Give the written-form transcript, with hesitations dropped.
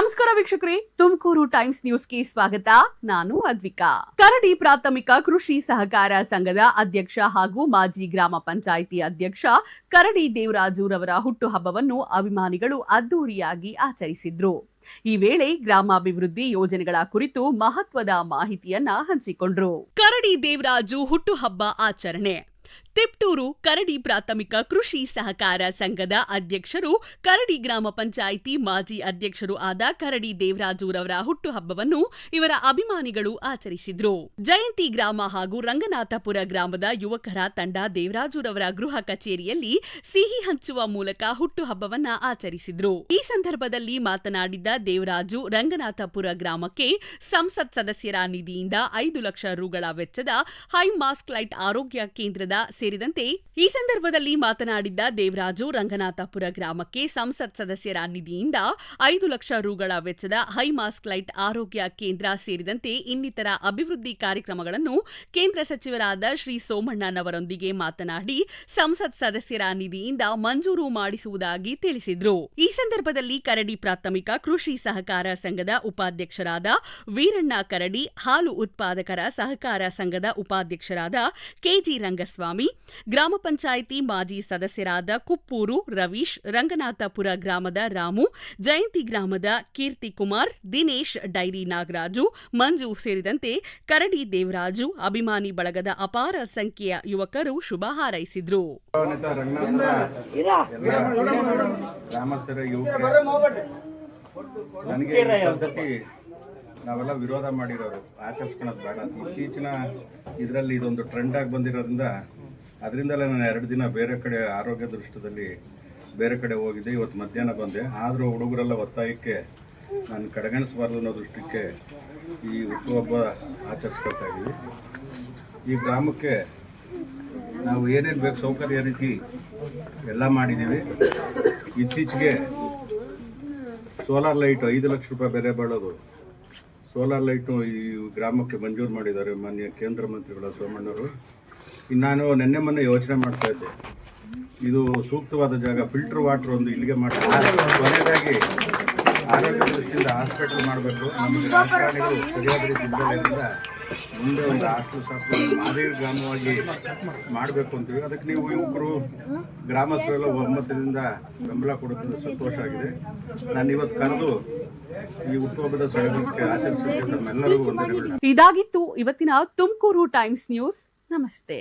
ನಮಸ್ಕಾರ ವೀಕ್ಷಕರೇ, ತುಮಕೂರು ಟೈಮ್ಸ್ ನ್ಯೂಸ್ಗೆ ಸ್ವಾಗತ. ನಾನು ಅದ್ವಿಕಾ. ಕರಡಿ ಪ್ರಾಥಮಿಕ ಕೃಷಿ ಸಹಕಾರ ಸಂಘದ ಅಧ್ಯಕ್ಷ ಹಾಗೂ ಮಾಜಿ ಗ್ರಾಮ ಪಂಚಾಯಿತಿ ಅಧ್ಯಕ್ಷ ಕರಡಿ ದೇವರಾಜುರವರ ಹುಟ್ಟುಹಬ್ಬವನ್ನು ಅಭಿಮಾನಿಗಳು ಅದ್ದೂರಿಯಾಗಿ ಆಚರಿಸಿದ್ರು. ಈ ವೇಳೆ ಗ್ರಾಮಾಭಿವೃದ್ಧಿ ಯೋಜನೆಗಳ ಕುರಿತು ಮಹತ್ವದ ಮಾಹಿತಿಯನ್ನ ಹಂಚಿಕೊಂಡ್ರು. ಕರಡಿ ದೇವರಾಜು ಹುಟ್ಟುಹಬ್ಬ ಆಚರಣೆ. ತಿಪ್ಟೂರು ಕರಡಿ ಪ್ರಾಥಮಿಕ ಕೃಷಿ ಸಹಕಾರ ಸಂಘದ ಅಧ್ಯಕ್ಷರು, ಕರಡಿ ಗ್ರಾಮ ಪಂಚಾಯಿತಿ ಮಾಜಿ ಅಧ್ಯಕ್ಷರು ಆದ ಕರಡಿ ದೇವರಾಜುರವರ ಹುಟ್ಟುಹಬ್ಬವನ್ನು ಇವರ ಅಭಿಮಾನಿಗಳು ಆಚರಿಸಿದ್ರು. ಜಯಂತಿ ಗ್ರಾಮ ಹಾಗೂ ರಂಗನಾಥಪುರ ಗ್ರಾಮದ ಯುವಕರ ತಂಡ ದೇವರಾಜುರವರ ಗೃಹ ಕಚೇರಿಯಲ್ಲಿ ಸಿಹಿ ಹಂಚುವ ಮೂಲಕ ಹುಟ್ಟುಹಬ್ಬವನ್ನ ಆಚರಿಸಿದ್ರು. ಈ ಸಂದರ್ಭದಲ್ಲಿ ಮಾತನಾಡಿದ ದೇವರಾಜು, ರಂಗನಾಥಪುರ ಗ್ರಾಮಕ್ಕೆ ಸಂಸತ್ ಸದಸ್ಯರ ನಿಧಿಯಿಂದ 5 ಲಕ್ಷ ರುಗಳ ವೆಚ್ಚದ ಹೈ ಮಾಸ್ಕ್ ಲೈಟ್ ಆರೋಗ್ಯ ಕೇಂದ್ರದ ಸೇರಿದಂತೆ ಈ ಸಂದರ್ಭದಲ್ಲಿ ಮಾತನಾಡಿದ್ದ ದೇವರಾಜು, ರಂಗನಾಥಪುರ ಗ್ರಾಮಕ್ಕೆ ಸಂಸತ್ ಸದಸ್ಯರ ನಿಧಿಯಿಂದ 5 ಲಕ್ಷ ರುಗಳ ವೆಚ್ಚದ ಹೈ ಮಾಸ್ಕ್ ಲೈಟ್ ಆರೋಗ್ಯ ಕೇಂದ್ರ ಸೇರಿದಂತೆ ಇನ್ನಿತರ ಅಭಿವೃದ್ಧಿ ಕಾರ್ಯಕ್ರಮಗಳನ್ನು ಕೇಂದ್ರ ಸಚಿವರಾದ ಶ್ರೀ ಸೋಮಣ್ಣನವರೊಂದಿಗೆ ಮಾತನಾಡಿ ಸಂಸತ್ ಸದಸ್ಯರ ನಿಧಿಯಿಂದ ಮಂಜೂರು ಮಾಡಿಸುವುದಾಗಿ ತಿಳಿಸಿದ್ರು. ಈ ಸಂದರ್ಭದಲ್ಲಿ ಕರಡಿ ಪ್ರಾಥಮಿಕ ಕೃಷಿ ಸಹಕಾರ ಸಂಘದ ಉಪಾಧ್ಯಕ್ಷರಾದ ವೀರಣ್ಣ ಕರಡಿ, ಹಾಲು ಉತ್ಪಾದಕರ ಸಹಕಾರ ಸಂಘದ ಉಪಾಧ್ಯಕ್ಷರಾದ ಕೆಜಿ ರಂಗಸ್ವಾಮಿ, ಗ್ರಾಮ ಪಂಚಾಯಿತಿ ಮಾಜಿ ಸದಸ್ಯರಾದ ಕುಪ್ಪೂರು ರವೀಶ್, ರಂಗನಾಥಪುರ ಗ್ರಾಮದ ರಾಮು, ಜಯಂತಿ ಗ್ರಾಮದ ಕೀರ್ತಿಕುಮಾರ್, ದಿನೇಶ್, ಡೈರಿ ನಾಗರಾಜು, ಮಂಜು ಸೇರಿದಂತೆ ಕರಡಿ ದೇವರಾಜು ಅಭಿಮಾನಿ ಬಳಗದ ಅಪಾರ ಸಂಖ್ಯೆಯ ಯುವಕರು ಶುಭ ಹಾರೈಸಿದ್ರು. ನಾವೆಲ್ಲ ವಿರೋಧ ಮಾಡಿರೋರು, ಆಚರಿಸ್ಕೊಳ್ಳೋದು ಬೇಡ. ಇತ್ತೀಚಿನ ಇದರಲ್ಲಿ ಇದೊಂದು ಟ್ರೆಂಡ್ ಆಗಿ ಬಂದಿರೋದ್ರಿಂದ ಅದರಿಂದಲೇ ನಾನು 2 ದಿನ ಬೇರೆ ಕಡೆ ಆರೋಗ್ಯ ದೃಷ್ಟಿಯಲ್ಲಿ ಬೇರೆ ಕಡೆ ಹೋಗಿದ್ದೆ. ಇವತ್ತು ಮಧ್ಯಾಹ್ನ ಬಂದೆ. ಆದರೂ ಹುಡುಗರೆಲ್ಲ ಒತ್ತಾಯಕ್ಕೆ ನಾನು ಕಡೆಗಣಿಸಬಾರ್ದು ಅನ್ನೋ ದೃಷ್ಟಿಗೆ ಈ ಹುಟ್ಟುಹಬ್ಬ ಆಚರಿಸ್ಕೊಳ್ತಾ ಇದ್ದೀವಿ. ಈ ಗ್ರಾಮಕ್ಕೆ ನಾವು ಏನೇನು ಬೇಕು ಸೌಕರ್ಯ ರೀತಿ ಎಲ್ಲ ಮಾಡಿದ್ದೀವಿ. ಇತ್ತೀಚೆಗೆ ಸೋಲಾರ್ ಲೈಟ್ 5 ಲಕ್ಷ ರೂಪಾಯಿ ಬೆಲೆ ಬಾಳೋದು ಸೋಲಾರ್ ಲೈಟು ಈ ಗ್ರಾಮಕ್ಕೆ ಮಂಜೂರು ಮಾಡಿದ್ದಾರೆ ಮಾನ್ಯ ಕೇಂದ್ರ ಮಂತ್ರಿಗಳ ಸೋಮಣ್ಣವರು. ನಾನು ಮೊನ್ನೆ ಯೋಚನೆ ಮಾಡ್ತಾ ಇದ್ದೆ, ಇದು ಸೂಕ್ತವಾದ ಜಾಗ, ಫಿಲ್ಟರ್ ವಾಟರ್ ಒಂದು ಇಲ್ಲಿಗೆ ಮಾಡ್ತಾರೆ. ಕೊನೆಯದಾಗಿ ಆರೋಗ್ಯ ದೃಷ್ಟಿಯಿಂದ ಹಾಸ್ಪಿಟಲ್ ಮಾಡಬೇಕು. ನಮಗೆ ರಾಜಕಾರಣಿಗಳು ಸರಿಯಾದ ರೀತಿ ಇದ್ದಲ್ಲಿಂದ ಮುಂದೆ ಒಂದು ಹಾಸ್ಟೆಲ್ ಶಾಸ್ತ್ರ ಮಾದರಿ ಗ್ರಾಮವಾಗಿ ಮಾಡಬೇಕು ಅಂತೀವಿ. ಅದಕ್ಕೆ ನೀವು ಯುವಕರು ಗ್ರಾಮಸ್ಥರೆಲ್ಲ ಒಮ್ಮತದಿಂದ ಬೆಂಬಲ ಕೊಡುತ್ತದೆ, ಸಂತೋಷ ಆಗಿದೆ. ನಾನು ಇವತ್ತು ಕರೆದು ಈ ಹುಟ್ಟುಹಬ್ಬದ ಸಡಗರಕ್ಕೆ ಆಚರಿಸಿದ ತಮ್ಮೆಲ್ಲರಿಗೂ ವಂದನೆಗಳು. ಇದಾಗಿತ್ತು ಇವತ್ತಿನ ತುಮಕೂರು ಟೈಮ್ಸ್ ನ್ಯೂಸ್. ನಮಸ್ತೆ.